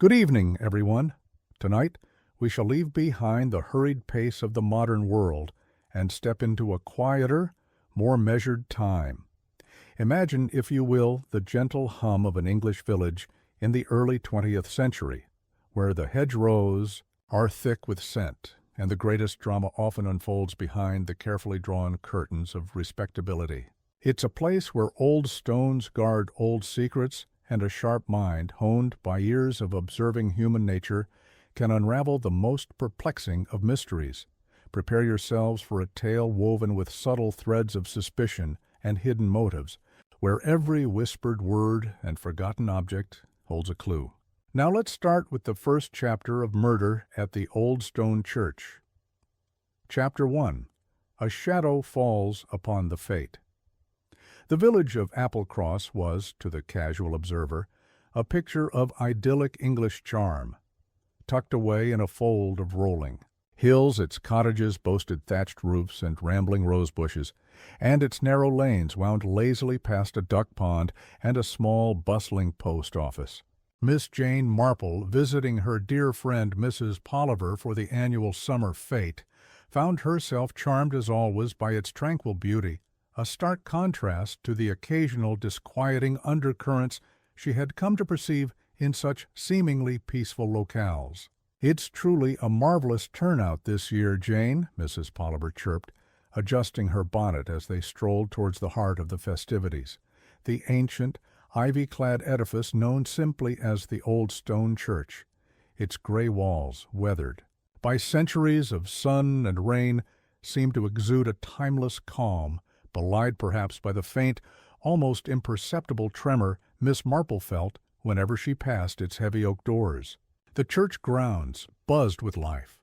Good evening, everyone. Tonight, we shall leave behind the hurried pace of the modern world and step into a quieter, more measured time. Imagine, if you will, the gentle hum of an English village in the early 20th century, where the hedgerows are thick with scent, and the greatest drama often unfolds behind the carefully drawn curtains of respectability. It's a place where old stones guard old secrets, and a sharp mind, honed by years of observing human nature, can unravel the most perplexing of mysteries. Prepare yourselves for a tale woven with subtle threads of suspicion and hidden motives, where every whispered word and forgotten object holds a clue. Now let's start with the first chapter of Murder at the Old Stone Church. Chapter 1. A Shadow Falls Upon the Fate. The village of Applecross was, to the casual observer, a picture of idyllic English charm, tucked away in a fold of rolling hills. Its cottages boasted thatched roofs and rambling rose bushes, and its narrow lanes wound lazily past a duck pond and a small, bustling post office. Miss Jane Marple, visiting her dear friend Mrs. Polliver for the annual summer fete, found herself charmed as always by its tranquil beauty, a stark contrast to the occasional disquieting undercurrents she had come to perceive in such seemingly peaceful locales. "It's truly a marvelous turnout this year, Jane," Mrs. Polliver chirped, adjusting her bonnet as they strolled towards the heart of the festivities, the ancient, ivy-clad edifice known simply as the Old Stone Church, its gray walls, weathered by centuries of sun and rain, seemed to exude a timeless calm, belied perhaps by the faint, almost imperceptible tremor Miss Marple felt whenever she passed its heavy oak doors. The church grounds buzzed with life.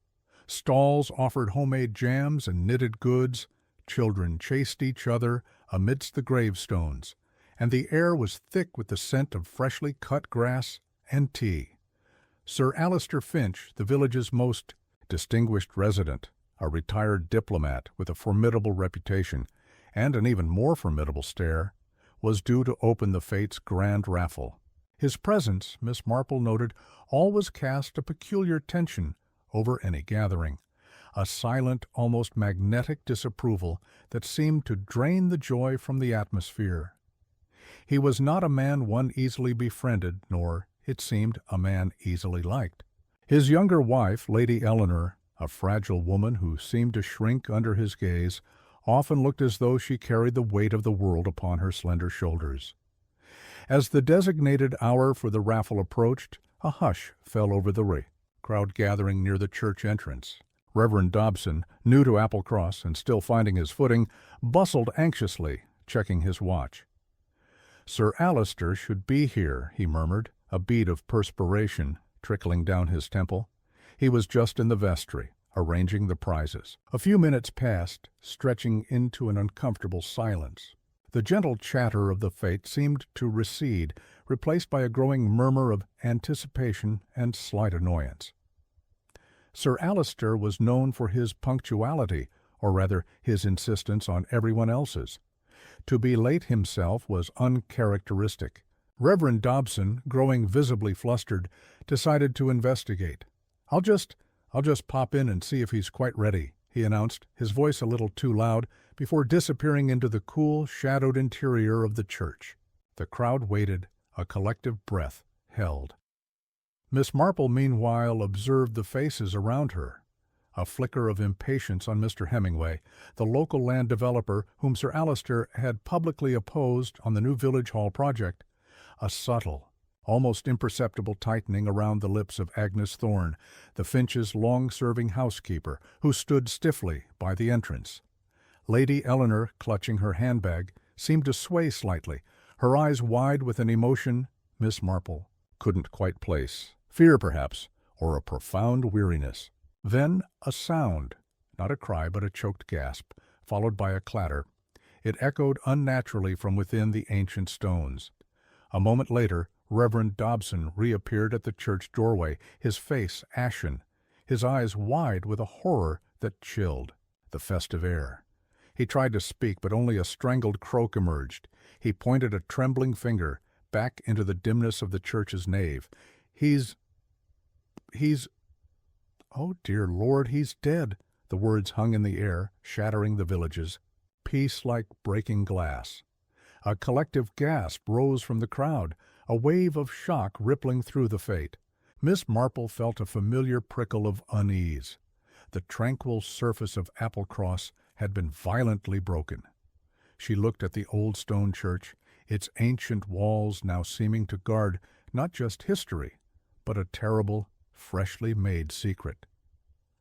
Stalls offered homemade jams and knitted goods, children chased each other amidst the gravestones, and the air was thick with the scent of freshly cut grass and tea. Sir Alister Finch, the village's most distinguished resident, a retired diplomat with a formidable reputation and an even more formidable stare, was due to open the fate's grand raffle. His presence, Miss Marple noted, always cast a peculiar tension over any gathering, a silent, almost magnetic disapproval that seemed to drain the joy from the atmosphere. He was not a man one easily befriended, nor, it seemed, a man easily liked. His younger wife, Lady Eleanor, a fragile woman who seemed to shrink under his gaze, often looked as though she carried the weight of the world upon her slender shoulders. As the designated hour for the raffle approached, a hush fell over the crowd gathering near the church entrance. Reverend Dobson, new to Applecross and still finding his footing, bustled anxiously, checking his watch. "Sir Alister should be here," he murmured, a bead of perspiration trickling down his temple. He was just in the vestry, arranging the prizes. A few minutes passed, stretching into an uncomfortable silence. The gentle chatter of the fete seemed to recede, replaced by a growing murmur of anticipation and slight annoyance. Sir Alister was known for his punctuality, or rather his insistence on everyone else's. To be late himself was uncharacteristic. Reverend Dobson, growing visibly flustered, decided to investigate. I'll just pop in and see if he's quite ready," he announced, his voice a little too loud, before disappearing into the cool, shadowed interior of the church. The crowd waited, a collective breath held. Miss Marple, meanwhile, observed the faces around her. A flicker of impatience on Mr. Hemingway, the local land developer whom Sir Alister had publicly opposed on the new village hall project. A subtle, almost imperceptible tightening around the lips of Agnes Thorne, the Finch's long-serving housekeeper, who stood stiffly by the entrance. Lady Eleanor, clutching her handbag, seemed to sway slightly, her eyes wide with an emotion Miss Marple couldn't quite place. Fear, perhaps, or a profound weariness. Then a sound, not a cry but a choked gasp, followed by a clatter. It echoed unnaturally from within the ancient stones. A moment later, Reverend Dobson reappeared at the church doorway, his face ashen, his eyes wide with a horror that chilled the festive air. He tried to speak, but only a strangled croak emerged. He pointed a trembling finger back into the dimness of the church's nave. he's... Oh, dear Lord, he's dead. The words hung in the air, shattering the villages. Peace like breaking glass. A collective gasp rose from the crowd, a wave of shock rippling through the fate. Miss Marple felt a familiar prickle of unease. The tranquil surface of Applecross had been violently broken. She looked at the old stone church, its ancient walls now seeming to guard not just history, but a terrible, freshly made secret.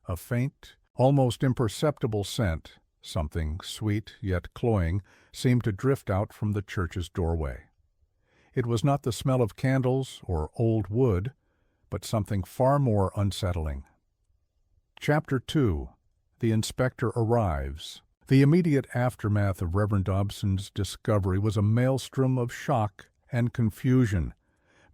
A faint, almost imperceptible scent, something sweet yet cloying, seemed to drift out from the church's doorway. It was not the smell of candles or old wood, but something far more unsettling. Chapter 2. The Inspector Arrives. The immediate aftermath of Reverend Dobson's discovery was a maelstrom of shock and confusion.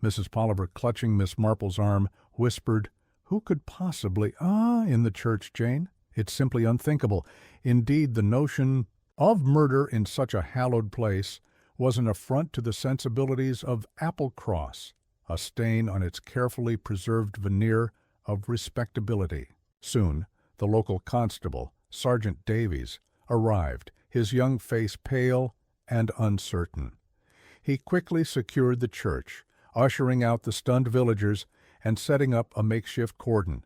Mrs. Polliver, clutching Miss Marple's arm, whispered, "Who could possibly, in the church, Jane? It's simply unthinkable. Indeed, the notion of murder in such a hallowed place was an affront to the sensibilities of Applecross, a stain on its carefully preserved veneer of respectability." Soon, the local constable, Sergeant Davies, arrived, his young face pale and uncertain. He quickly secured the church, ushering out the stunned villagers and setting up a makeshift cordon.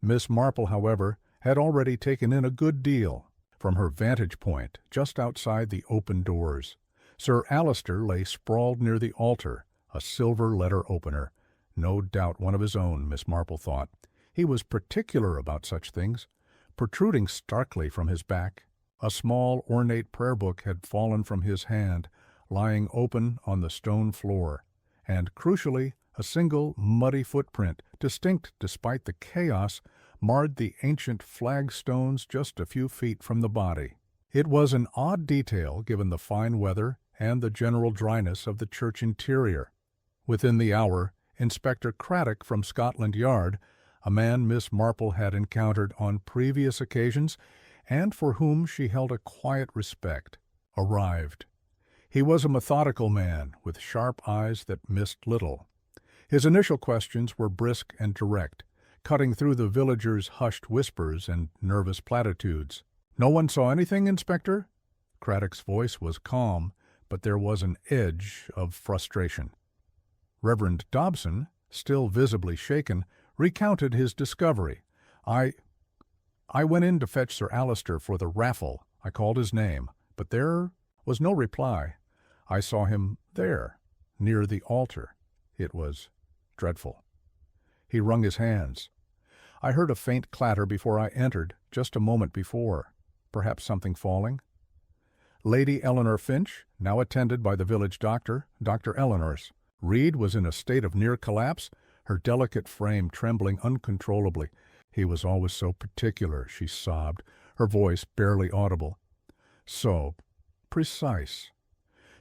Miss Marple, however, had already taken in a good deal. From her vantage point, just outside the open doors, Sir Alister lay sprawled near the altar, a silver letter opener. No doubt one of his own, Miss Marple thought. He was particular about such things. Protruding starkly from his back, a small ornate prayer book had fallen from his hand, lying open on the stone floor, and, crucially, a single muddy footprint, distinct despite the chaos, marred the ancient flagstones just a few feet from the body. It was an odd detail given the fine weather and the general dryness of the church interior. Within the hour, Inspector Craddock from Scotland Yard, a man Miss Marple had encountered on previous occasions and for whom she held a quiet respect, arrived. He was a methodical man with sharp eyes that missed little. His initial questions were brisk and direct, cutting through the villagers' hushed whispers and nervous platitudes. "No one saw anything, Inspector?" Craddock's voice was calm, but there was an edge of frustration. Reverend Dobson, still visibly shaken, recounted his discovery. I went in to fetch Sir Alister for the raffle. I called his name, but there was no reply. I saw him there, near the altar. It was dreadful." He wrung his hands. "I heard a faint clatter before I entered, just a moment before. Perhaps something falling?" Lady Eleanor Finch, now attended by the village doctor, Dr. Eleanors. Reed was in a state of near collapse, her delicate frame trembling uncontrollably. "He was always so particular," she sobbed, her voice barely audible. "So precise."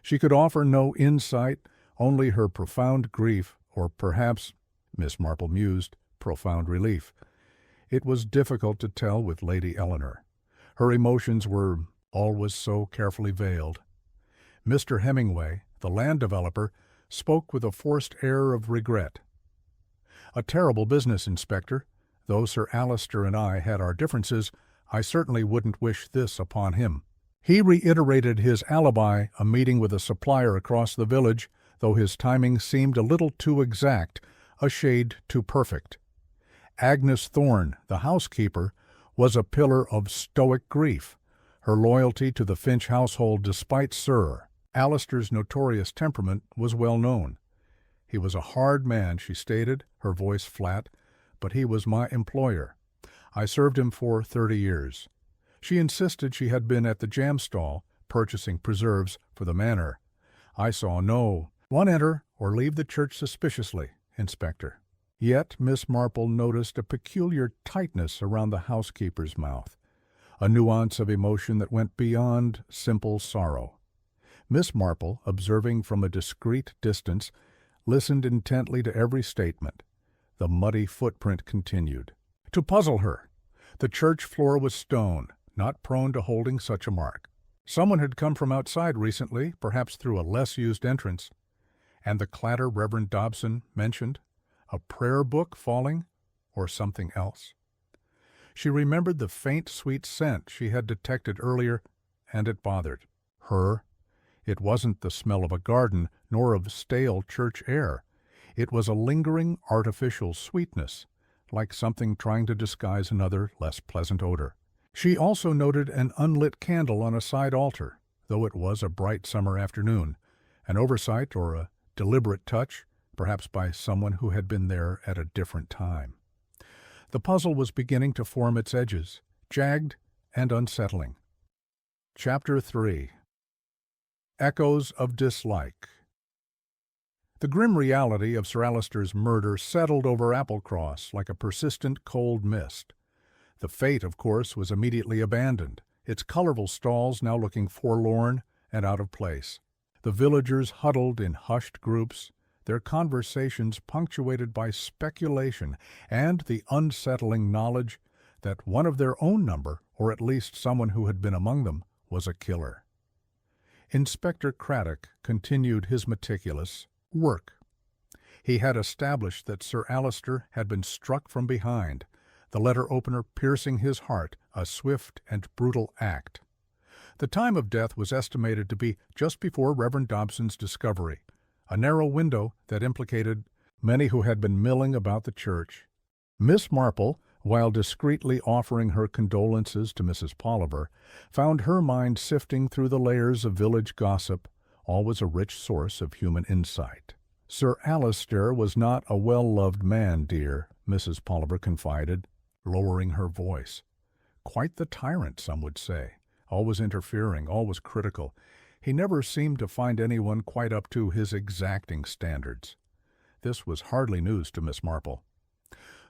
She could offer no insight, only her profound grief, or perhaps, Miss Marple mused, profound relief. It was difficult to tell with Lady Eleanor. Her emotions were always so carefully veiled. Mr. Hemingway, the land developer, spoke with a forced air of regret. "A terrible business, Inspector. Though Sir Alister and I had our differences, I certainly wouldn't wish this upon him." He reiterated his alibi, a meeting with a supplier across the village, though his timing seemed a little too exact, a shade too perfect. Agnes Thorne, the housekeeper, was a pillar of stoic grief, her loyalty to the Finch household despite Sir Alister's notorious temperament was well known. "He was a hard man," she stated, her voice flat, "but he was my employer. I served him for 30 years. She insisted she had been at the jam stall, purchasing preserves for the manor. I saw no one enter or leave the church suspiciously, Inspector." Yet Miss Marple noticed a peculiar tightness around the housekeeper's mouth, a nuance of emotion that went beyond simple sorrow. Miss Marple, observing from a discreet distance, listened intently to every statement. The muddy footprint continued. To puzzle her, the church floor was stone, not prone to holding such a mark. Someone had come from outside recently, perhaps through a less-used entrance. And the clatter Reverend Dobson mentioned, a prayer book falling? or something else? She remembered the faint, sweet scent she had detected earlier, and it bothered her. It wasn't the smell of a garden, nor of stale church air. It was a lingering, artificial sweetness, like something trying to disguise another, less pleasant odor. She also noted an unlit candle on a side altar, though it was a bright summer afternoon, an oversight or a deliberate touch, perhaps by someone who had been there at a different time. The puzzle was beginning to form its edges, jagged and unsettling. Chapter 3. Echoes of Dislike. The grim reality of Sir Alister's murder settled over Applecross like a persistent cold mist. The fete, of course, was immediately abandoned, its colorful stalls now looking forlorn and out of place. The villagers huddled in hushed groups, their conversations punctuated by speculation and the unsettling knowledge that one of their own number, or at least someone who had been among them, was a killer. Inspector Craddock continued his meticulous work. He had established that Sir Alister had been struck from behind, the letter opener piercing his heart, a swift and brutal act. The time of death was estimated to be just before Reverend Dobson's discovery, a narrow window that implicated many who had been milling about the church. Miss Marple, while discreetly offering her condolences to Mrs. Polliver, found her mind sifting through the layers of village gossip, always a rich source of human insight. "Sir Alister was not a well-loved man, dear," Mrs. Polliver confided, lowering her voice. "Quite the tyrant, some would say, always interfering, always critical. He never seemed to find anyone quite up to his exacting standards." This was hardly news to Miss Marple.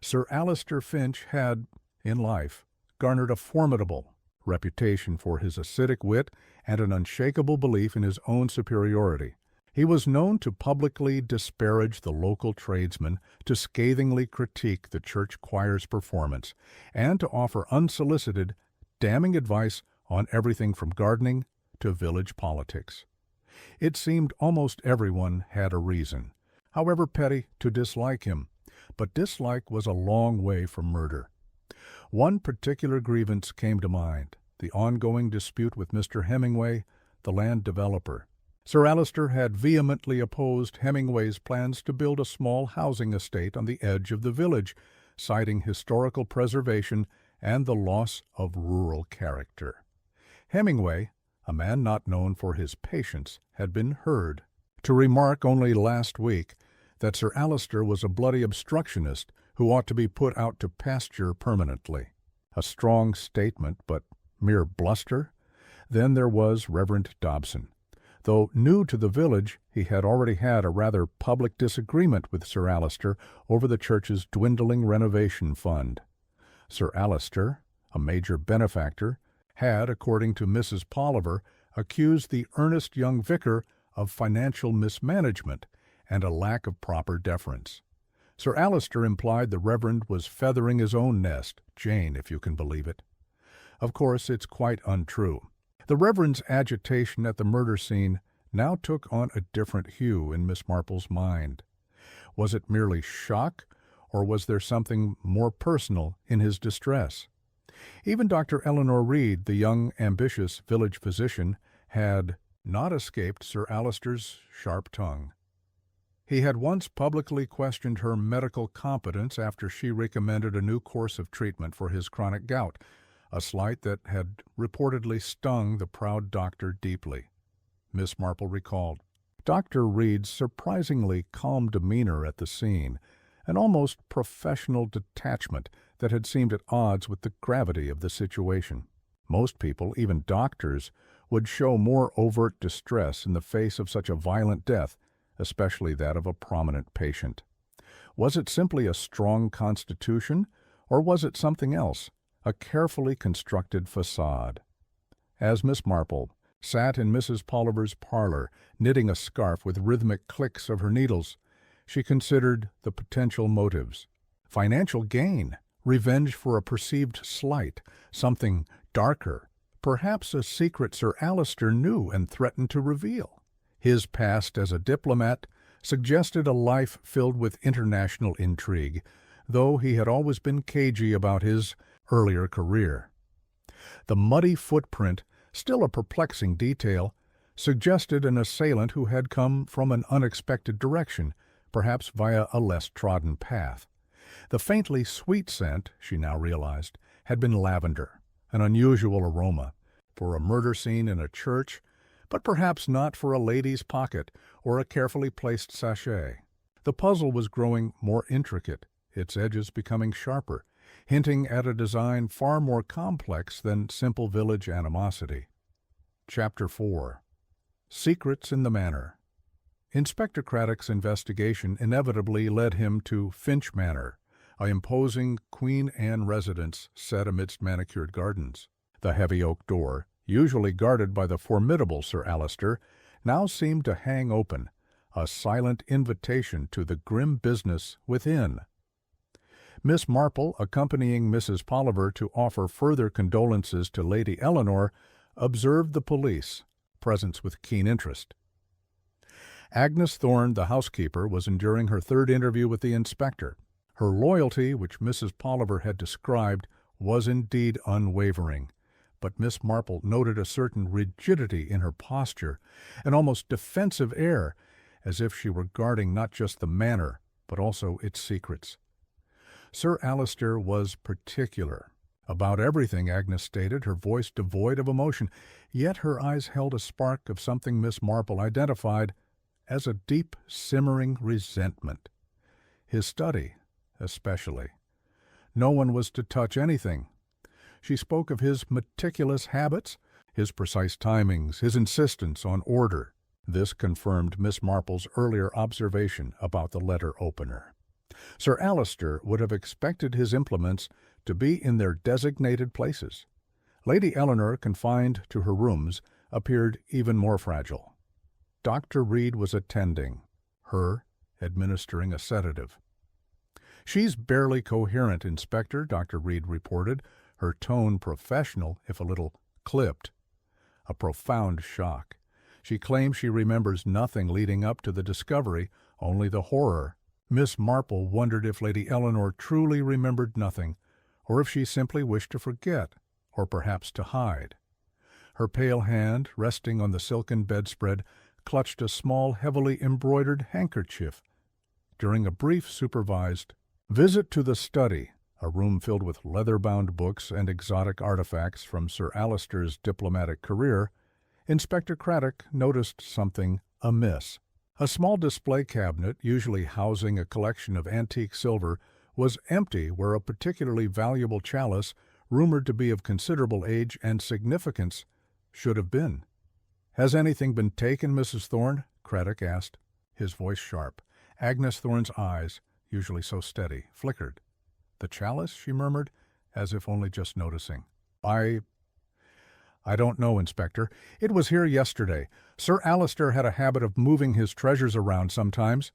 Sir Alister Finch had, in life, garnered a formidable reputation for his acidic wit and an unshakable belief in his own superiority. He was known to publicly disparage the local tradesmen, to scathingly critique the church choir's performance, and to offer unsolicited, damning advice on everything from gardening to village politics. It seemed almost everyone had a reason, however petty, to dislike him, but dislike was a long way from murder. One particular grievance came to mind, the ongoing dispute with Mr. Hemingway, the land developer. Sir Alister had vehemently opposed Hemingway's plans to build a small housing estate on the edge of the village, citing historical preservation and the loss of rural character. Hemingway, a man not known for his patience, had been heard to remark only last week that Sir Alister was a bloody obstructionist who ought to be put out to pasture permanently. A strong statement, but mere bluster? Then there was Reverend Dobson. Though new to the village, he had already had a rather public disagreement with Sir Alister over the church's dwindling renovation fund. Sir Alister, a major benefactor, had, according to Mrs. Polliver, accused the earnest young vicar of financial mismanagement and a lack of proper deference. Sir Alister implied the Reverend was feathering his own nest, Jane, if you can believe it. Of course, it's quite untrue. The Reverend's agitation at the murder scene now took on a different hue in Miss Marple's mind. Was it merely shock, or was there something more personal in his distress? Even Dr. Eleanor Reed, the young, ambitious village physician, had not escaped Sir Alister's sharp tongue. He had once publicly questioned her medical competence after she recommended a new course of treatment for his chronic gout, a slight that had reportedly stung the proud doctor deeply. Miss Marple recalled Dr. Reed's surprisingly calm demeanor at the scene, an almost professional detachment that had seemed at odds with the gravity of the situation. Most people, even doctors, would show more overt distress in the face of such a violent death, especially that of a prominent patient. Was it simply a strong constitution, or was it something else? A carefully constructed facade. As Miss Marple sat in Mrs. Polliver's parlor, knitting a scarf with rhythmic clicks of her needles, she considered the potential motives. Financial gain, revenge for a perceived slight, something darker, perhaps a secret Sir Alister knew and threatened to reveal. His past as a diplomat suggested a life filled with international intrigue, though he had always been cagey about his earlier career. The muddy footprint, still a perplexing detail, suggested an assailant who had come from an unexpected direction, perhaps via a less trodden path. The faintly sweet scent, she now realized, had been lavender, an unusual aroma for a murder scene in a church, but perhaps not for a lady's pocket or a carefully placed sachet. The puzzle was growing more intricate, its edges becoming sharper, hinting at a design far more complex than simple village animosity. Chapter 4. Secrets in the Manor. Inspector Craddock's investigation inevitably led him to Finch Manor, an imposing Queen Anne residence set amidst manicured gardens. The heavy oak door, usually guarded by the formidable Sir Alister, now seemed to hang open, a silent invitation to the grim business within. Miss Marple, accompanying Mrs. Polliver to offer further condolences to Lady Eleanor, observed the police presence with keen interest. Agnes Thorne, the housekeeper, was enduring her third interview with the inspector. Her loyalty, which Mrs. Polliver had described, was indeed unwavering, but Miss Marple noted a certain rigidity in her posture, an almost defensive air, as if she were guarding not just the manor, but also its secrets. Sir Alister was particular. About everything, Agnes stated, her voice devoid of emotion, yet her eyes held a spark of something Miss Marple identified as a deep, simmering resentment. His study, especially. No one was to touch anything. She spoke of his meticulous habits, his precise timings, his insistence on order. This confirmed Miss Marple's earlier observation about the letter opener. Sir Alister would have expected his implements to be in their designated places. Lady Eleanor, confined to her rooms, appeared even more fragile. Dr. Reed was attending, her administering a sedative. "She's barely coherent, Inspector," Dr. Reed reported, her tone professional, if a little clipped. A profound shock. She claims she remembers nothing leading up to the discovery, only the horror. Miss Marple wondered if Lady Eleanor truly remembered nothing, or if she simply wished to forget, or perhaps to hide. Her pale hand, resting on the silken bedspread, clutched a small, heavily embroidered handkerchief. During a brief supervised visit to the study, a room filled with leather-bound books and exotic artifacts from Sir Alister's diplomatic career, Inspector Craddock noticed something amiss. A small display cabinet, usually housing a collection of antique silver, was empty where a particularly valuable chalice, rumored to be of considerable age and significance, should have been. "Has anything been taken, Mrs. Thorne?" Craddock asked, his voice sharp. Agnes Thorne's eyes, usually so steady, flickered. "The chalice?" she murmured, as if only just noticing. I don't know, Inspector. It was here yesterday. Sir Alister had a habit of moving his treasures around sometimes."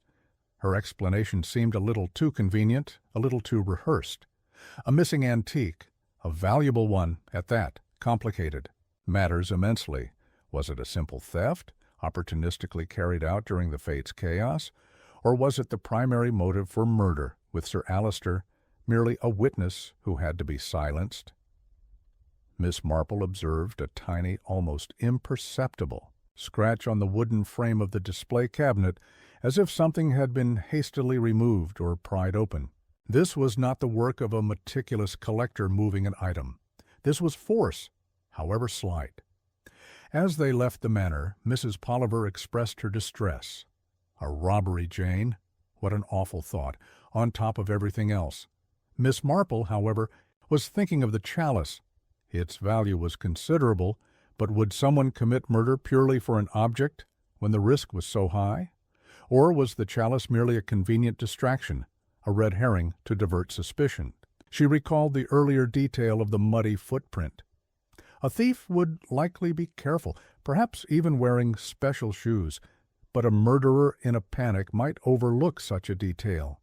Her explanation seemed a little too convenient, a little too rehearsed. A missing antique, a valuable one at that, complicated matters immensely. Was it a simple theft, opportunistically carried out during the fate's chaos, or was it the primary motive for murder, with Sir Alister merely a witness who had to be silenced? Miss Marple observed a tiny, almost imperceptible scratch on the wooden frame of the display cabinet, as if something had been hastily removed or pried open. This was not the work of a meticulous collector moving an item. This was force, however slight. As they left the manor, Mrs. Polliver expressed her distress. A robbery, Jane. What an awful thought, on top of everything else. Miss Marple, however, was thinking of the chalice. Its value was considerable, but would someone commit murder purely for an object when the risk was so high? Or was the chalice merely a convenient distraction, a red herring to divert suspicion? She recalled the earlier detail of the muddy footprint. A thief would likely be careful, perhaps even wearing special shoes, but a murderer in a panic might overlook such a detail.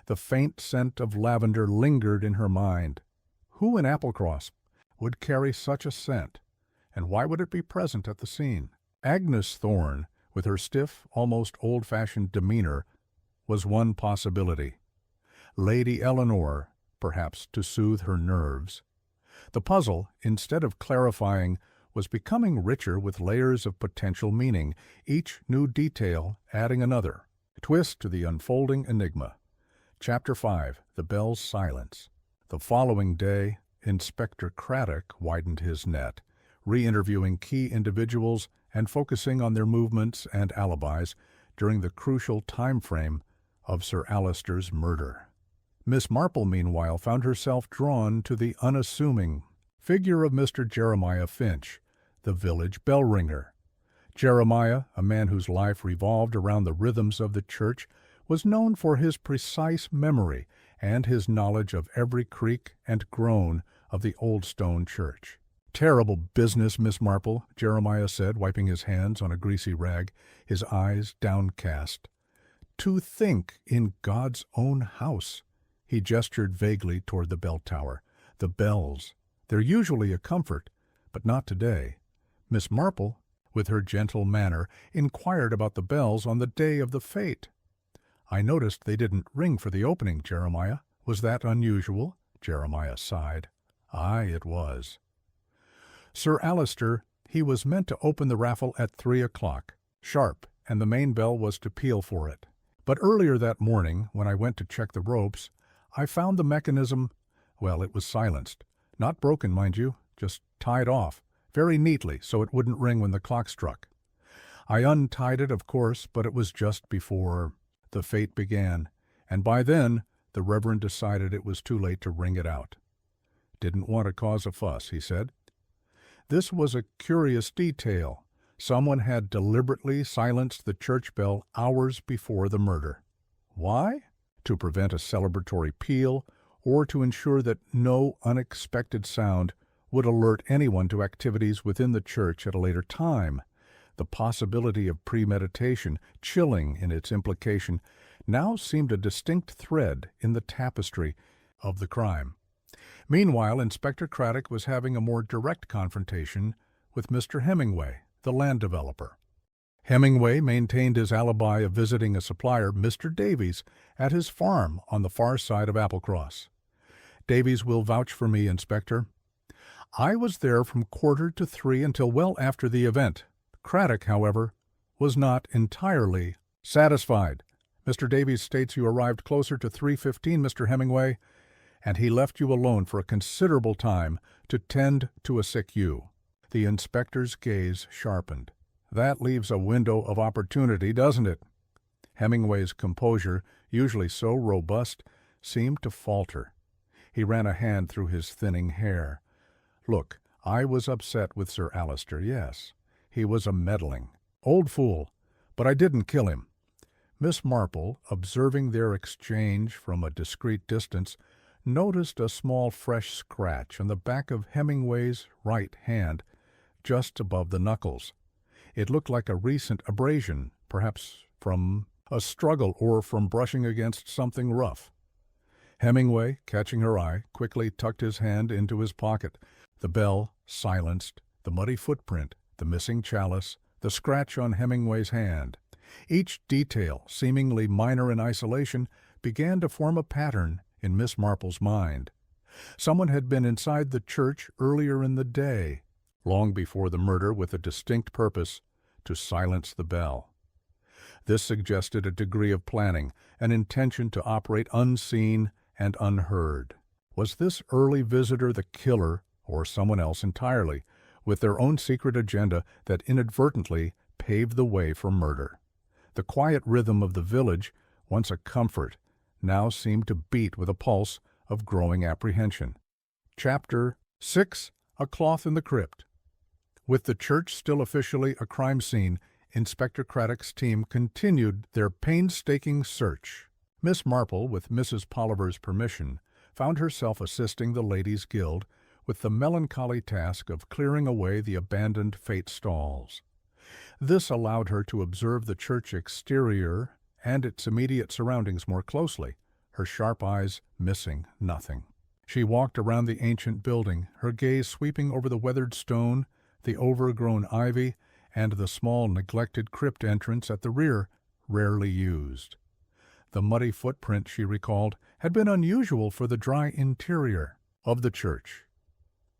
The faint scent of lavender lingered in her mind. Who in Applecross would carry such a scent, and why would it be present at the scene? Agnes Thorne, with her stiff, almost old-fashioned demeanor, was one possibility. Lady Eleanor, perhaps to soothe her nerves. The puzzle, instead of clarifying, was becoming richer with layers of potential meaning, each new detail adding another twist to the unfolding enigma. Chapter 5. The Bell's Silence. The following day, Inspector Craddock widened his net, re-interviewing key individuals and focusing on their movements and alibis during the crucial time frame of Sir Alister's murder. Miss Marple, meanwhile, found herself drawn to the unassuming figure of Mr. Jeremiah Finch, the village bell ringer. Jeremiah, a man whose life revolved around the rhythms of the church, was known for his precise memory and his knowledge of every creak and groan of the old stone church. "Terrible business, Miss Marple," Jeremiah said, wiping his hands on a greasy rag, his eyes downcast. "To think, in God's own house." He gestured vaguely toward the bell tower. "The bells. They're usually a comfort, but not today." Miss Marple, with her gentle manner, inquired about the bells on the day of the fete. "I noticed they didn't ring for the opening, Jeremiah. Was that unusual?" Jeremiah sighed. "Aye, it was." "Sir Alister, he was meant to open the raffle at 3 o'clock, sharp, and the main bell was to peal for it. But earlier that morning, when I went to check the ropes, I found the mechanism, well, it was silenced. Not broken, mind you, just tied off, very neatly so it wouldn't ring when the clock struck. I untied it, of course, but it was just before the fete began, and by then the Reverend decided it was too late to ring it out. Didn't want to cause a fuss, he said. This was a curious detail. Someone had deliberately silenced the church bell hours before the murder. Why? To prevent a celebratory peal, or to ensure that no unexpected sound would alert anyone to activities within the church at a later time. The possibility of premeditation, chilling in its implication, now seemed a distinct thread in the tapestry of the crime. Meanwhile, Inspector Craddock was having a more direct confrontation with Mr. Hemingway, the land developer. Hemingway maintained his alibi of visiting a supplier, Mr. Davies, at his farm on the far side of Applecross. "Davies will vouch for me, Inspector. I was there from 2:45 until well after the event." Craddock, however, was not entirely satisfied. "Mr. Davies states you arrived closer to 3:15, Mr. Hemingway, and he left you alone for a considerable time to tend to a sick ewe." The inspector's gaze sharpened. "That leaves a window of opportunity, doesn't it?" Hemingway's composure, usually so robust, seemed to falter. He ran a hand through his thinning hair. "Look, I was upset with Sir Alister, yes. He was a meddling old fool, but I didn't kill him." Miss Marple, observing their exchange from a discreet distance, noticed a small fresh scratch on the back of Hemingway's right hand, just above the knuckles. It looked like a recent abrasion, perhaps from a struggle or from brushing against something rough. Hemingway, catching her eye, quickly tucked his hand into his pocket. The bell, silenced, the muddy footprint, the missing chalice, the scratch on Hemingway's hand. Each detail, seemingly minor in isolation, began to form a pattern in Miss Marple's mind. Someone had been inside the church earlier in the day, long before the murder, with a distinct purpose, to silence the bell. This suggested a degree of planning, an intention to operate unseen and unheard. Was this early visitor the killer, or someone else entirely, with their own secret agenda that inadvertently paved the way for murder? The quiet rhythm of the village, once a comfort, now seemed to beat with a pulse of growing apprehension. Chapter 6. A Cloth in the Crypt. With the church still officially a crime scene, Inspector Craddock's team continued their painstaking search. Miss Marple, with Mrs. Polliver's permission, found herself assisting the Ladies' Guild with the melancholy task of clearing away the abandoned fete stalls. This allowed her to observe the church exterior and its immediate surroundings more closely, her sharp eyes missing nothing. She walked around the ancient building, her gaze sweeping over the weathered stone, the overgrown ivy, and the small neglected crypt entrance at the rear, rarely used. The muddy footprint, she recalled, had been unusual for the dry interior of the church.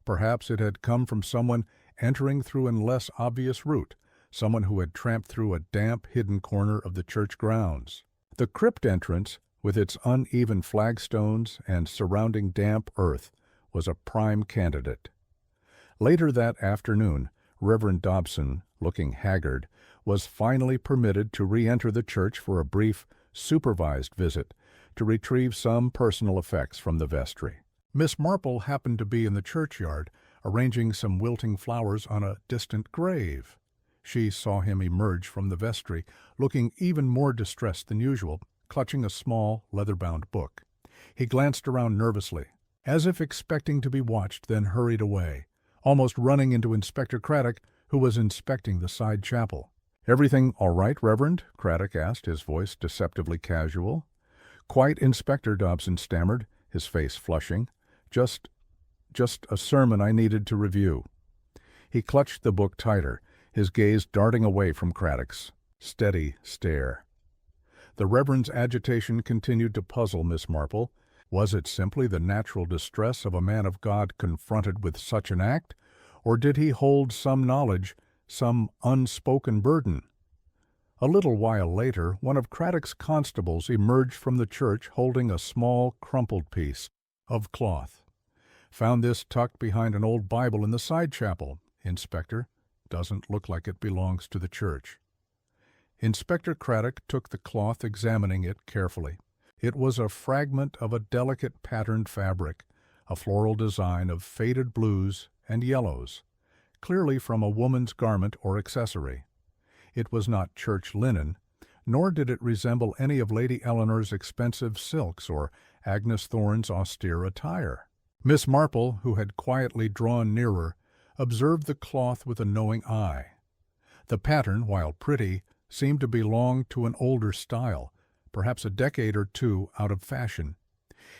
Perhaps it had come from someone entering through an less obvious route, someone who had tramped through a damp, hidden corner of the church grounds. The crypt entrance, with its uneven flagstones and surrounding damp earth, was a prime candidate. Later that afternoon, Reverend Dobson, looking haggard, was finally permitted to re-enter the church for a brief, supervised visit to retrieve some personal effects from the vestry. Miss Marple happened to be in the churchyard, arranging some wilting flowers on a distant grave. She saw him emerge from the vestry, looking even more distressed than usual, clutching a small, leather-bound book. He glanced around nervously, as if expecting to be watched, then hurried away, almost running into Inspector Craddock, who was inspecting the side chapel. "Everything all right, Reverend?" Craddock asked, his voice deceptively casual. "Quite, Inspector," Dobson stammered, his face flushing. Just a sermon I needed to review." He clutched the book tighter, his gaze darting away from Craddock's steady stare. The Reverend's agitation continued to puzzle Miss Marple. Was it simply the natural distress of a man of God confronted with such an act, or did he hold some knowledge, some unspoken burden? A little while later, one of Craddock's constables emerged from the church holding a small, crumpled piece of cloth. "Found this tucked behind an old Bible in the side chapel, Inspector. Doesn't look like it belongs to the church." Inspector Craddock took the cloth, examining it carefully. It was a fragment of a delicate patterned fabric, a floral design of faded blues and yellows, clearly from a woman's garment or accessory. It was not church linen, nor did it resemble any of Lady Eleanor's expensive silks or Agnes Thorne's austere attire. Miss Marple, who had quietly drawn nearer, observed the cloth with a knowing eye. The pattern, while pretty, seemed to belong to an older style, perhaps a decade or two out of fashion.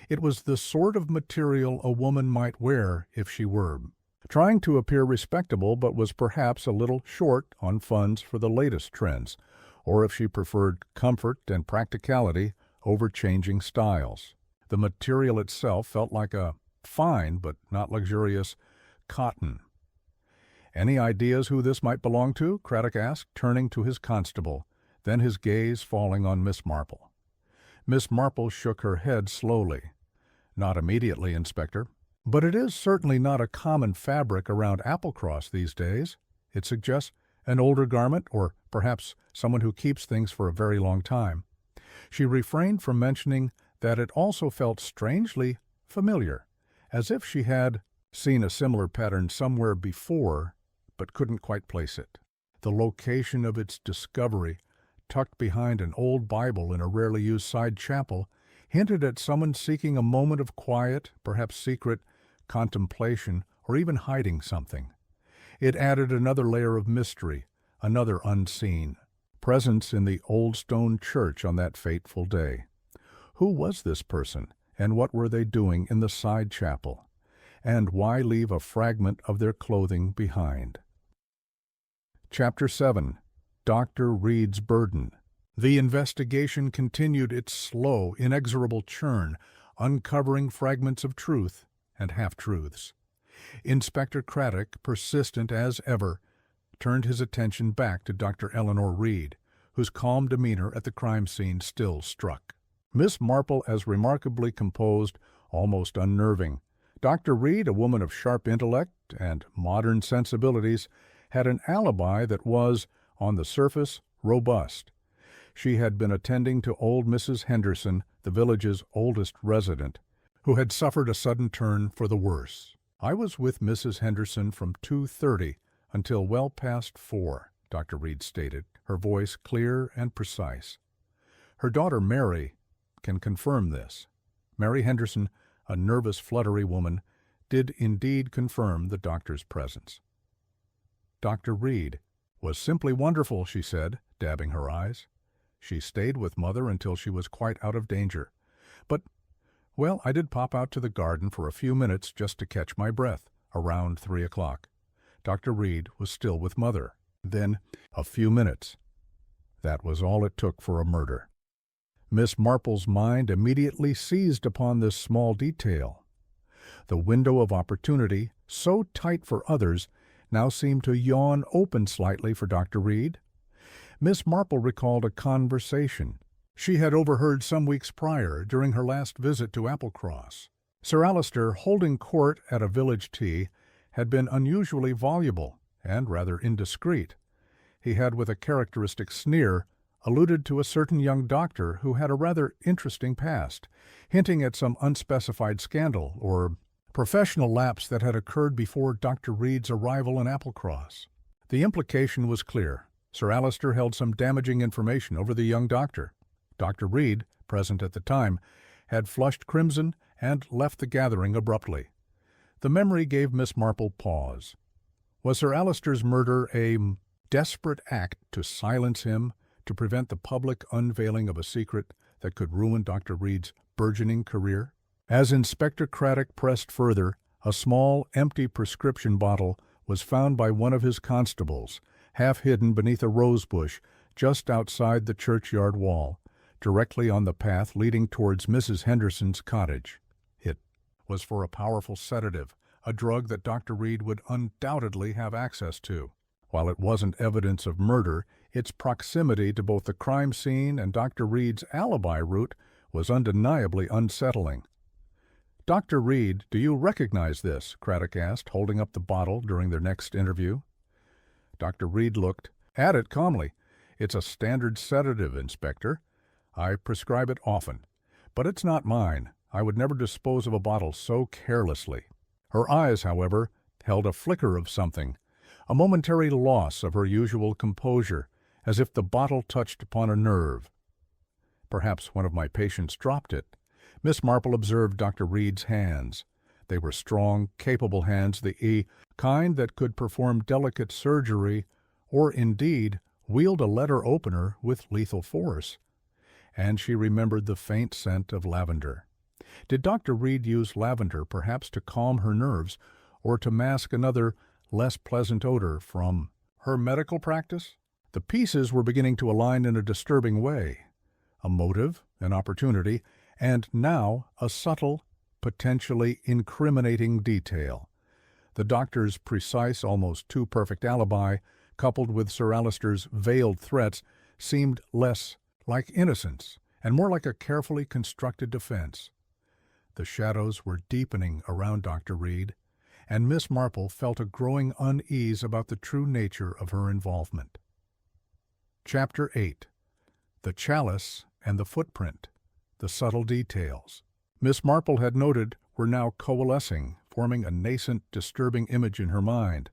It was the sort of material a woman might wear if she were trying to appear respectable but was perhaps a little short on funds for the latest trends, or if she preferred comfort and practicality over changing styles. The material itself felt like a fine but not luxurious cotton. "Any ideas who this might belong to?" Craddock asked, turning to his constable, then his gaze falling on Miss Marple. Miss Marple shook her head slowly. "Not immediately, Inspector. But it is certainly not a common fabric around Applecross these days. It suggests an older garment, or perhaps someone who keeps things for a very long time." She refrained from mentioning that it also felt strangely familiar, as if she had seen a similar pattern somewhere before, but couldn't quite place it. The location of its discovery, tucked behind an old Bible in a rarely used side chapel, hinted at someone seeking a moment of quiet, perhaps secret, contemplation, or even hiding something. It added another layer of mystery, another unseen presence in the old stone church on that fateful day. Who was this person, and what were they doing in the side chapel? And why leave a fragment of their clothing behind? Chapter 7. Dr. Reed's Burden. The investigation continued its slow, inexorable churn, uncovering fragments of truth and half-truths. Inspector Craddock, persistent as ever, turned his attention back to Dr. Eleanor Reed, whose calm demeanor at the crime scene still struck. Miss Marple as remarkably composed, almost unnerving. Dr. Reed, a woman of sharp intellect and modern sensibilities, had an alibi that was, on the surface, robust. She had been attending to old Mrs. Henderson, the village's oldest resident, who had suffered a sudden turn for the worse. "I was with Mrs. Henderson from 2:30 until well past 4, Dr. Reed stated, her voice clear and precise. Her daughter Mary can confirm this. Mary Henderson, a nervous, fluttery woman, did indeed confirm the doctor's presence. Dr. Reed was simply wonderful, she said, dabbing her eyes. She stayed with Mother until she was quite out of danger. But, well, I did pop out to the garden for a few minutes just to catch my breath, around 3 o'clock. Dr. Reed was still with Mother. Then, a few minutes. That was all it took for a murder. Miss Marple's mind immediately seized upon this small detail. The window of opportunity, so tight for others, now seemed to yawn open slightly for Dr. Reed. Miss Marple recalled a conversation she had overheard some weeks prior during her last visit to Applecross. Sir Alister, holding court at a village tea, had been unusually voluble and rather indiscreet. He had, with a characteristic sneer, alluded to a certain young doctor who had a rather interesting past, hinting at some unspecified scandal or professional lapse that had occurred before Dr. Reed's arrival in Applecross. The implication was clear. Sir Alister held some damaging information over the young doctor. Dr. Reed, present at the time, had flushed crimson and left the gathering abruptly. The memory gave Miss Marple pause. Was Sir Alister's murder a desperate act to silence him, to prevent the public unveiling of a secret that could ruin Dr. Reed's burgeoning career? As Inspector Craddock pressed further, a small, empty prescription bottle was found by one of his constables, half hidden beneath a rose bush just outside the churchyard wall, directly on the path leading towards Mrs. Henderson's cottage. It was for a powerful sedative, a drug that Dr. Reed would undoubtedly have access to. While it wasn't evidence of murder, its proximity to both the crime scene and Dr. Reed's alibi route was undeniably unsettling. "Dr. Reed, do you recognize this?" Craddock asked, holding up the bottle during their next interview. Dr. Reed looked at it calmly. "It's a standard sedative, Inspector. I prescribe it often. But it's not mine. I would never dispose of a bottle so carelessly." Her eyes, however, held a flicker of something, a momentary loss of her usual composure, as if the bottle touched upon a nerve. "Perhaps one of my patients dropped it." Miss Marple observed Dr. Reed's hands. They were strong, capable hands, the kind that could perform delicate surgery or, indeed, wield a letter opener with lethal force. And she remembered the faint scent of lavender. Did Dr. Reed use lavender perhaps to calm her nerves or to mask another, less pleasant odor from her medical practice? The pieces were beginning to align in a disturbing way. A motive, an opportunity, and now a subtle, potentially incriminating detail. The doctor's precise, almost too perfect alibi, coupled with Sir Alister's veiled threats, seemed less like innocence and more like a carefully constructed defense. The shadows were deepening around Dr. Reed, and Miss Marple felt a growing unease about the true nature of her involvement. Chapter 8. The Chalice and the Footprint. The Subtle Details. Miss Marple had noted were now coalescing, forming a nascent, disturbing image in her mind.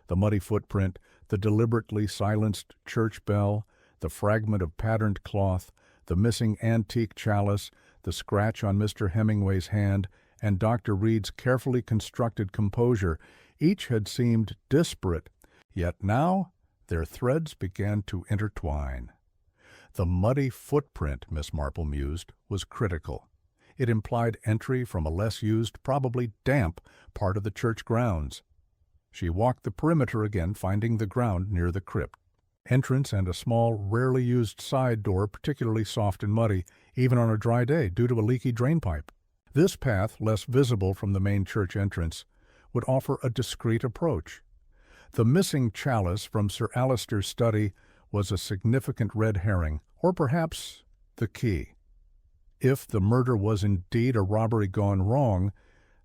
The muddy footprint, the deliberately silenced church bell, the fragment of patterned cloth, the missing antique chalice, the scratch on Mr. Hemingway's hand, and Dr. Reed's carefully constructed composure, each had seemed disparate, yet now their threads began to intertwine. The muddy footprint, Miss Marple mused, was critical. It implied entry from a less used, probably damp, part of the church grounds. She walked the perimeter again, finding the ground near the crypt. Entrance and a small, rarely used side door, particularly soft and muddy, even on a dry day, due to a leaky drainpipe. This path, less visible from the main church entrance, would offer a discreet approach. The missing chalice from Sir Alister's study was a significant red herring, or perhaps the key. If the murder was indeed a robbery gone wrong,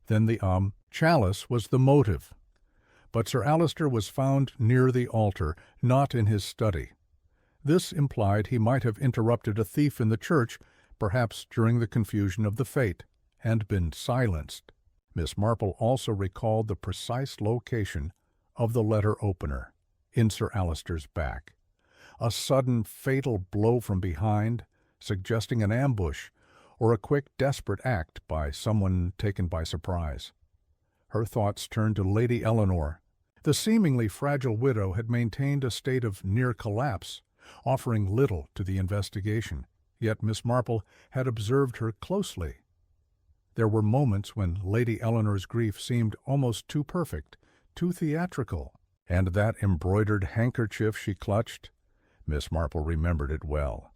then the chalice was the motive. But Sir Alister was found near the altar, not in his study. This implied he might have interrupted a thief in the church, perhaps during the confusion of the fete, and been silenced. Miss Marple also recalled the precise location of the letter opener, in Sir Alister's back. A sudden, fatal blow from behind, suggesting an ambush, or a quick, desperate act by someone taken by surprise. Her thoughts turned to Lady Eleanor. The seemingly fragile widow had maintained a state of near collapse, offering little to the investigation, yet Miss Marple had observed her closely. There were moments when Lady Eleanor's grief seemed almost too perfect, too theatrical, and that embroidered handkerchief she clutched, Miss Marple remembered it well.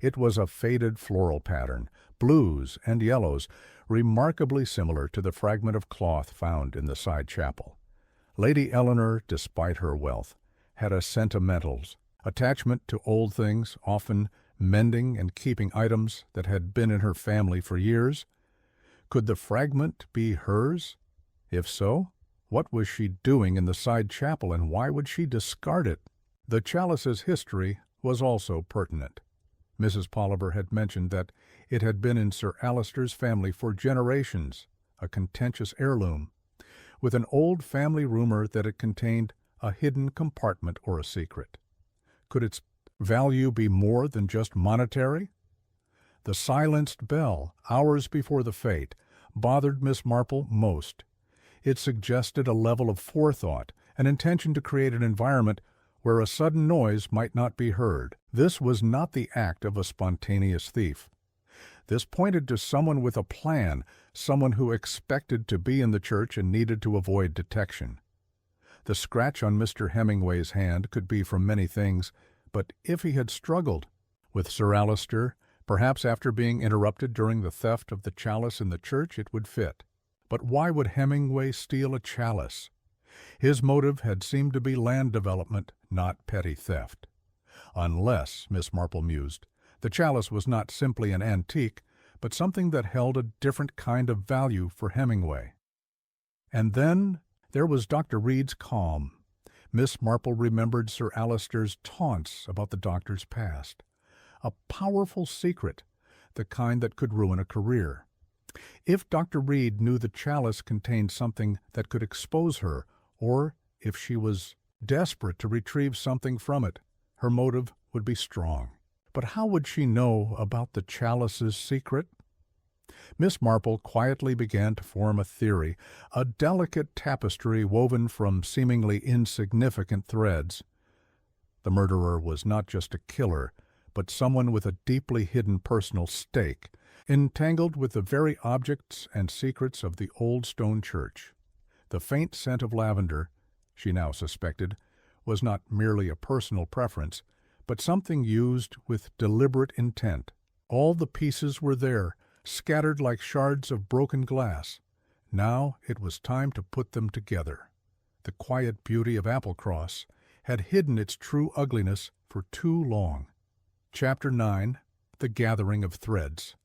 It was a faded floral pattern, blues and yellows, remarkably similar to the fragment of cloth found in the side chapel. Lady Eleanor, despite her wealth, had a sentimental attachment to old things, often mending and keeping items that had been in her family for years. Could the fragment be hers? If so, what was she doing in the side chapel, and why would she discard it? The chalice's history was also pertinent. Mrs. Polliver had mentioned that it had been in Sir Alister's family for generations, a contentious heirloom, with an old family rumor that it contained a hidden compartment or a secret. Could its value be more than just monetary? The silenced bell, hours before the fete, bothered Miss Marple most. It suggested a level of forethought, an intention to create an environment where a sudden noise might not be heard. This was not the act of a spontaneous thief. This pointed to someone with a plan, someone who expected to be in the church and needed to avoid detection. The scratch on Mr. Hemingway's hand could be from many things, but if he had struggled with Sir Alister, perhaps after being interrupted during the theft of the chalice in the church, it would fit. But why would Hemingway steal a chalice? His motive had seemed to be land development, not petty theft. Unless, Miss Marple mused, the chalice was not simply an antique, but something that held a different kind of value for Hemingway. And then there was Dr. Reed's calm. Miss Marple remembered Sir Alister's taunts about the doctor's past. A powerful secret, the kind that could ruin a career. If Dr. Reed knew the chalice contained something that could expose her, or if she was desperate to retrieve something from it, her motive would be strong. But how would she know about the chalice's secret? Miss Marple quietly began to form a theory, a delicate tapestry woven from seemingly insignificant threads. The murderer was not just a killer, but someone with a deeply hidden personal stake, entangled with the very objects and secrets of the old stone church. The faint scent of lavender, she now suspected, was not merely a personal preference, but something used with deliberate intent. All the pieces were there, scattered like shards of broken glass. Now it was time to put them together. The quiet beauty of Applecross had hidden its true ugliness for too long. Chapter 9. The Gathering of Threads.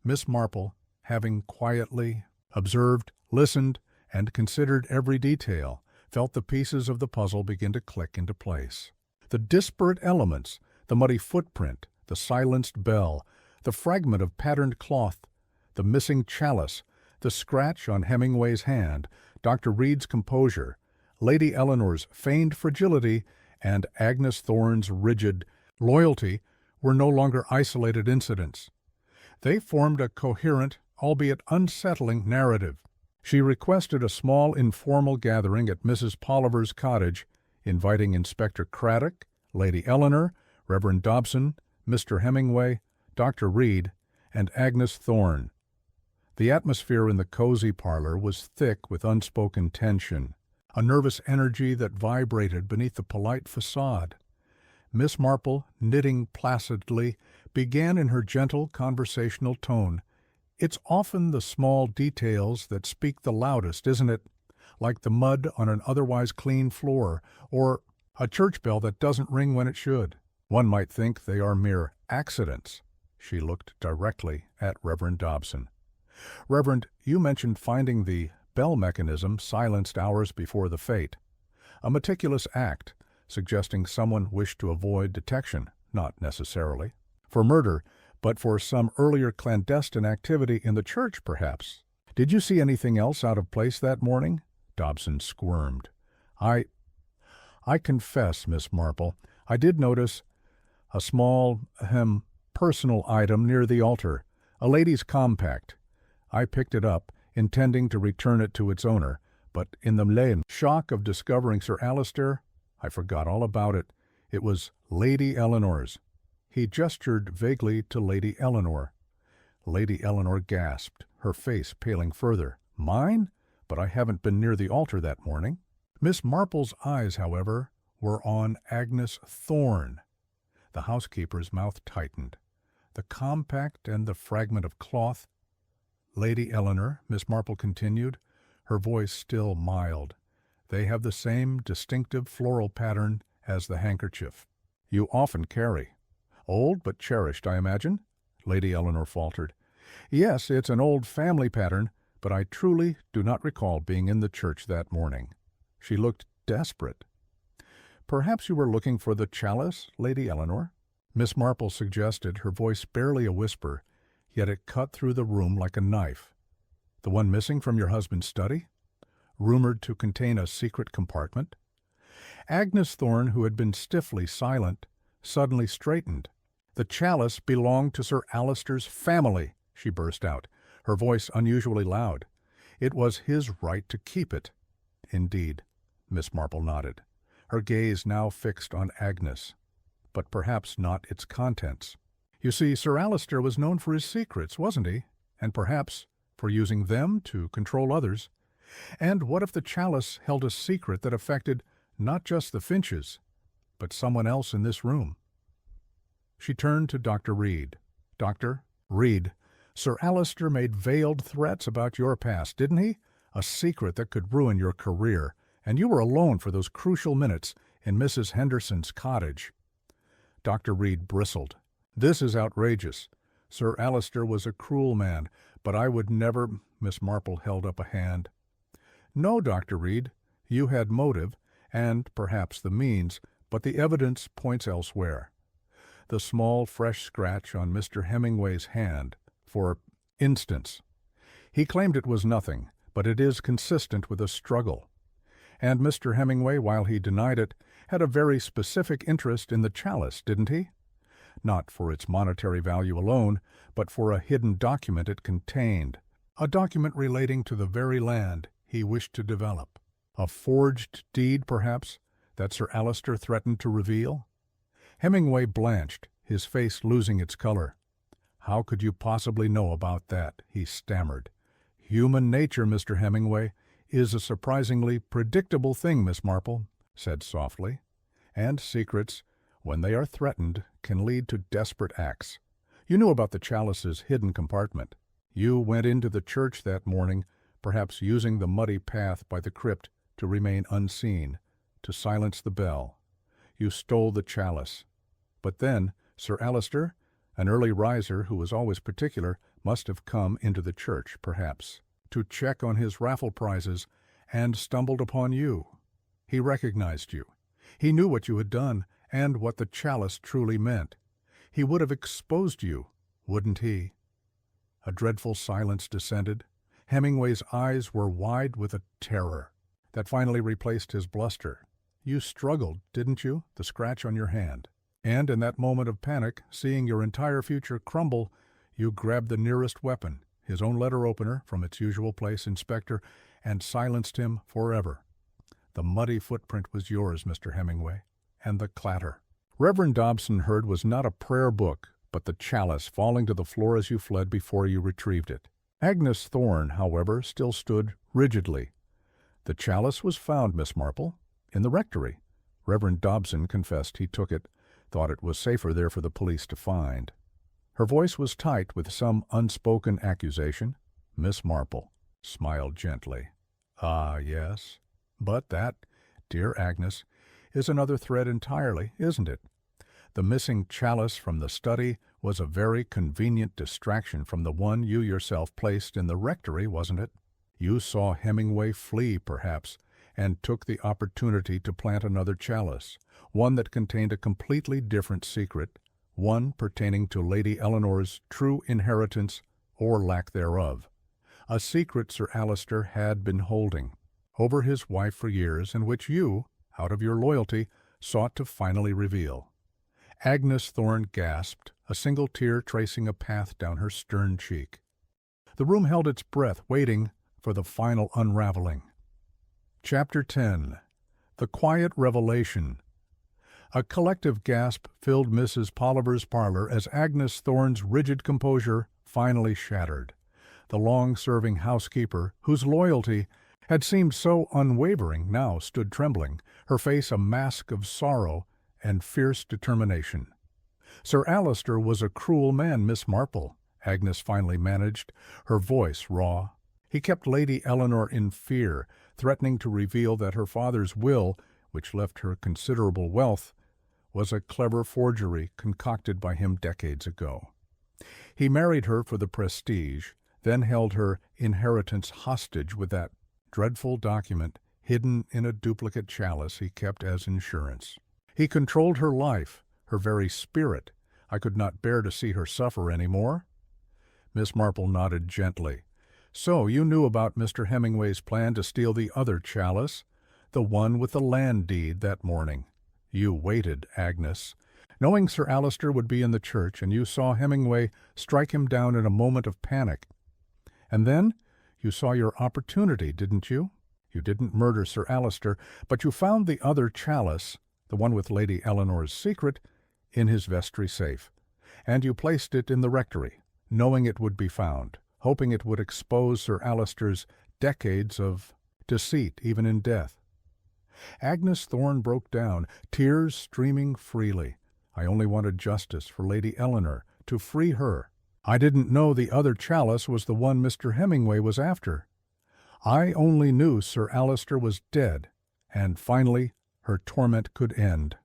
Miss Marple, having quietly observed, listened, and considered every detail, felt the pieces of the puzzle begin to click into place. The disparate elements, the muddy footprint, the silenced bell, the fragment of patterned cloth, the missing chalice, the scratch on Hemingway's hand, Dr. Reed's composure, Lady Eleanor's feigned fragility, and Agnes Thorne's rigid loyalty were no longer isolated incidents. They formed a coherent, albeit unsettling, narrative. She requested a small informal gathering at Mrs. Polliver's cottage, inviting Inspector Craddock, Lady Eleanor, Reverend Dobson, Mr. Hemingway, Dr. Reed, and Agnes Thorne. The atmosphere in the cozy parlor was thick with unspoken tension, a nervous energy that vibrated beneath the polite facade. Miss Marple, knitting placidly, began in her gentle conversational tone. "It's often the small details that speak the loudest, isn't it? Like the mud on an otherwise clean floor, or a church bell that doesn't ring when it should. One might think they are mere accidents." She looked directly at Reverend Dobson. "Reverend, you mentioned finding the bell mechanism silenced hours before the fete. A meticulous act, suggesting someone wished to avoid detection, not necessarily for murder, but for some earlier clandestine activity in the church, perhaps. Did you see anything else out of place that morning?" Dobson squirmed. I confess, Miss Marple, I did notice a small, personal item near the altar, a lady's compact. I picked it up, intending to return it to its owner, but in the lane shock of discovering Sir Alister, I forgot all about it. It was Lady Eleanor's." He gestured vaguely to Lady Eleanor. Lady Eleanor gasped, her face paling further. "Mine? But I haven't been near the altar that morning." Miss Marple's eyes, however, were on Agnes Thorne. The housekeeper's mouth tightened. the compact and the fragment of cloth. Lady Eleanor, Miss Marple continued, her voice still mild. They have the same distinctive floral pattern as the handkerchief you often carry. Old but cherished, I imagine? Lady Eleanor faltered. Yes, it's an old family pattern, but I truly do not recall being in the church that morning. She looked desperate. Perhaps you were looking for the chalice, Lady Eleanor? Miss Marple suggested, her voice barely a whisper, yet it cut through the room like a knife. The one missing from your husband's study? Rumored to contain a secret compartment? Agnes Thorne, who had been stiffly silent, suddenly straightened. The chalice belonged to Sir Alister's family, she burst out, her voice unusually loud. It was his right to keep it. Indeed, Miss Marple nodded, her gaze now fixed on Agnes, but perhaps not its contents. You see, Sir Alister was known for his secrets, wasn't he? And perhaps for using them to control others. And what if the chalice held a secret that affected not just the Finches, but someone else in this room? She turned to Dr. Reed. Doctor, Reed, Sir Alister made veiled threats about your past, didn't he? A secret that could ruin your career, and you were alone for those crucial minutes in Mrs. Henderson's cottage. Dr. Reed bristled. This is outrageous. Sir Alister was a cruel man, but I would never— Miss Marple held up a hand. No, Dr. Reed, you had motive, and perhaps the means, but the evidence points elsewhere. The small, fresh scratch on Mr. Hemingway's hand, for instance. He claimed it was nothing, but it is consistent with a struggle. And Mr. Hemingway, while he denied it, had a very specific interest in the chalice, didn't he? Not for its monetary value alone, but for a hidden document it contained, a document relating to the very land he wished to develop. A forged deed, perhaps, that Sir Alister threatened to reveal? Hemingway blanched, his face losing its color. How could you possibly know about that? He stammered. Human nature, Mr. Hemingway, is a surprisingly predictable thing, Miss Marple said softly, and secrets, when they are threatened, can lead to desperate acts. You knew about the chalice's hidden compartment. You went into the church that morning, perhaps using the muddy path by the crypt to remain unseen, to silence the bell. You stole the chalice. But then Sir Alister, an early riser who was always particular, must have come into the church, perhaps, to check on his raffle prizes, and stumbled upon you. He recognized you. He knew what you had done, and what the chalice truly meant. He would have exposed you, wouldn't he? A dreadful silence descended. Hemingway's eyes were wide with a terror that finally replaced his bluster. You struggled, didn't you, the scratch on your hand? And in that moment of panic, seeing your entire future crumble, you grabbed the nearest weapon, his own letter opener, from its usual place, Inspector, and silenced him forever. The muddy footprint was yours, Mr. Hemingway, and the clatter. Reverend Dobson heard was not a prayer book, but the chalice falling to the floor as you fled before you retrieved it. Agnes Thorne, however, still stood rigidly. The chalice was found, Miss Marple, in the rectory. Reverend Dobson confessed he took it, thought it was safer there for the police to find. Her voice was tight with some unspoken accusation. Miss Marple smiled gently. Ah, yes. But that, dear Agnes, is another thread entirely, isn't it? The missing chalice from the study was a very convenient distraction from the one you yourself placed in the rectory, wasn't it? You saw Hemingway flee, perhaps, and took the opportunity to plant another chalice, one that contained a completely different secret, one pertaining to Lady Eleanor's true inheritance or lack thereof, a secret Sir Alister had been holding over his wife for years, and which you, out of your loyalty, sought to finally reveal. Agnes Thorne gasped, a single tear tracing a path down her stern cheek. The room held its breath, waiting for the final unraveling. Chapter 10. The Quiet Revelation. A collective gasp filled Mrs. Polliver's parlor as Agnes Thorne's rigid composure finally shattered. The long-serving housekeeper, whose loyalty had seemed so unwavering, now stood trembling, her face a mask of sorrow and fierce determination. "Sir Alister was a cruel man, Miss Marple," Agnes finally managed, her voice raw. "He kept Lady Eleanor in fear, threatening to reveal that her father's will, which left her considerable wealth, was a clever forgery concocted by him decades ago. He married her for the prestige, then held her inheritance hostage with that dreadful document hidden in a duplicate chalice he kept as insurance. He controlled her life, her very spirit. I could not bear to see her suffer any more." Miss Marple nodded gently. "So you knew about Mr. Hemingway's plan to steal the other chalice, the one with the land deed, that morning. You waited, Agnes, knowing Sir Alister would be in the church, and you saw Hemingway strike him down in a moment of panic. And then you saw your opportunity, didn't you? You didn't murder Sir Alister, but you found the other chalice, the one with Lady Eleanor's secret, in his vestry safe, and you placed it in the rectory, knowing it would be found, hoping it would expose Sir Alister's decades of deceit, even in death." Agnes Thorne broke down, tears streaming freely. "I only wanted justice for Lady Eleanor, to free her. I didn't know the other chalice was the one Mr. Hemingway was after. I only knew Sir Alister was dead, and finally her torment could end."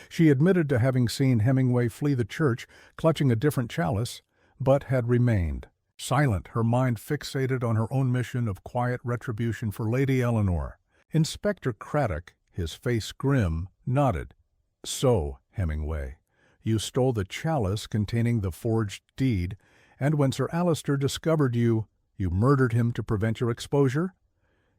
She admitted to having seen Hemingway flee the church, clutching a different chalice, but had remained silent, her mind fixated on her own mission of quiet retribution for Lady Eleanor. Inspector Craddock, his face grim, nodded. "So, Hemingway, you stole the chalice containing the forged deed, and when Sir Alister discovered you, you murdered him to prevent your exposure?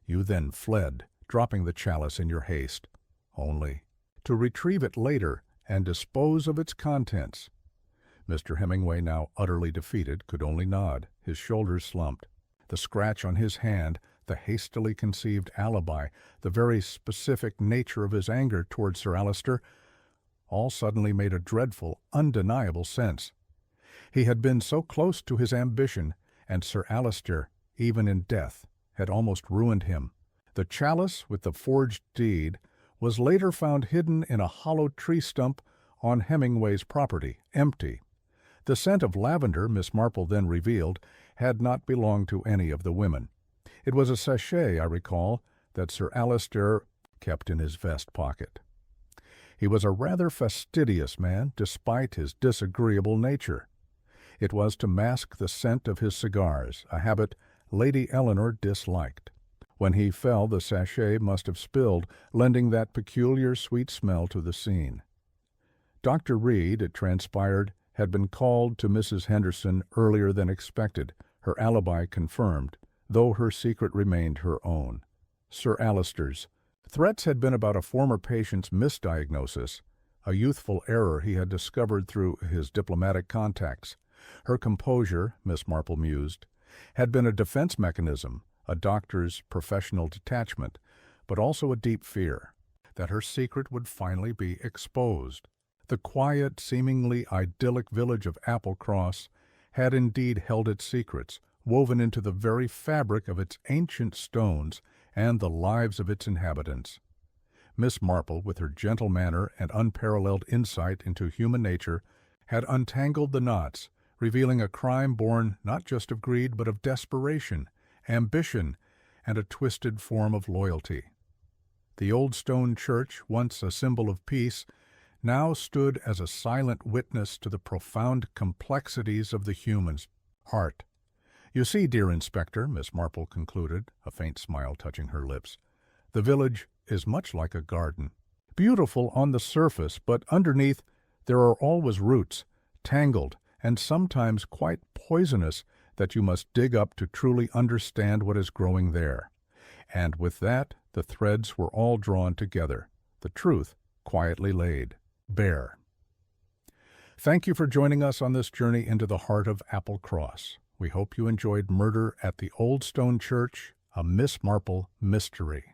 You then fled, dropping the chalice in your haste, only to retrieve it later and dispose of its contents." Mr. Hemingway, now utterly defeated, could only nod. His shoulders slumped. The scratch on his hand, the hastily conceived alibi, the very specific nature of his anger toward Sir Alister, all suddenly made a dreadful, undeniable sense. He had been so close to his ambition, and Sir Alister, even in death, had almost ruined him. The chalice with the forged deed was later found hidden in a hollow tree stump on Hemingway's property, empty. The scent of lavender, Miss Marple then revealed, had not belonged to any of the women. It was a sachet, I recall, that Sir Alister kept in his vest pocket. He was a rather fastidious man, despite his disagreeable nature. It was to mask the scent of his cigars, a habit Lady Eleanor disliked. When he fell, the sachet must have spilled, lending that peculiar sweet smell to the scene. Dr. Reed, it transpired, had been called to Mrs. Henderson earlier than expected, her alibi confirmed, though her secret remained her own. Sir Alister's threats had been about a former patient's misdiagnosis, a youthful error he had discovered through his diplomatic contacts. Her composure, Miss Marple mused, had been a defense mechanism, a doctor's professional detachment, but also a deep fear that her secret would finally be exposed. The quiet, seemingly idyllic village of Applecross had indeed held its secrets, woven into the very fabric of its ancient stones and the lives of its inhabitants. Miss Marple, with her gentle manner and unparalleled insight into human nature, had untangled the knots, revealing a crime born not just of greed but of desperation, ambition, and a twisted form of loyalty. The old stone church, once a symbol of peace, now stood as a silent witness to the profound complexities of the human heart. "You see, dear Inspector," Miss Marple concluded, a faint smile touching her lips, "the village is much like a garden. Beautiful on the surface, but underneath there are always roots, tangled and sometimes quite poisonous, that you must dig up to truly understand what is growing there." And with that, the threads were all drawn together, the truth quietly laid bare. Thank you for joining us on this journey into the heart of Applecross. We hope you enjoyed Murder at the Old Stone Church, a Miss Marple mystery.